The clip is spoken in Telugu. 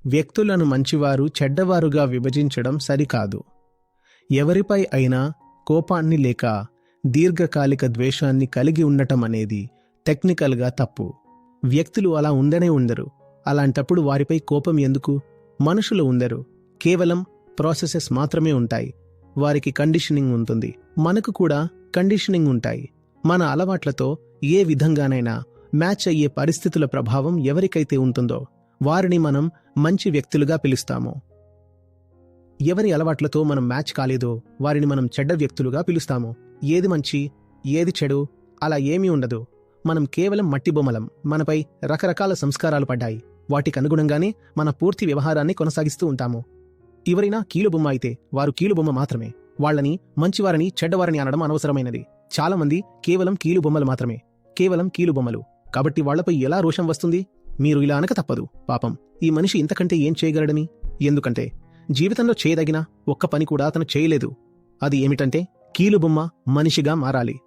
వ్యక్తులను మంచివారు చెడ్డవారుగా విభజించడం సరికాదు. ఎవరిపై అయినా కోపాన్ని లేక దీర్ఘకాలిక ద్వేషాన్ని కలిగి ఉండటం అనేది టెక్నికల్గా తప్పు. వ్యక్తులు అలా ఉండరు. అలాంటప్పుడు వారిపై కోపం ఎందుకు? మనుషులు ఉండరు, కేవలం ప్రాసెసెస్ మాత్రమే ఉంటాయి. వారికి కండిషనింగ్ ఉంటుంది, మనకు కూడా కండిషనింగ్ ఉంటాయి. మన అలవాట్లతో ఏ విధంగానైనా మ్యాచ్ అయ్యే పరిస్థితుల ప్రభావం ఎవరికైతే ఉంటుందో వారిని మనం మంచి వ్యక్తులుగా పిలుస్తాము. ఎవరి అలవాట్లతో మనం మ్యాచ్ కాలేదో వారిని మనం చెడ్డ వ్యక్తులుగా పిలుస్తాము. ఏది మంచి ఏది చెడు అలా ఏమీ ఉండదు. మనం కేవలం మట్టి బొమ్మలం. మనపై రకరకాల సంస్కారాలు పడ్డాయి. వాటికి అనుగుణంగానే మన పూర్తి వ్యవహారాన్ని కొనసాగిస్తూ ఉంటాము. ఎవరైనా కీలుబొమ్మ అయితే వారు కీలుబొమ్మ మాత్రమే. వాళ్లని మంచివారని చెడ్డవారని అనడం అనవసరమైనది. చాలా మంది కేవలం కీలుబొమ్మలు మాత్రమే, కేవలం కీలుబొమ్మలు. కాబట్టి వాళ్లపై ఎలా రోషం వస్తుంది? మీరు ఇలా అనక తప్పదు. పాపం, ఈ మనిషి ఇంతకంటే ఏం చేయగలడని. ఎందుకంటే జీవితంలో చేయదగిన ఒక్క పని కూడా అతను చేయలేదు. అది ఏమిటంటే కీలుబొమ్మ మనిషిగా మారాలి.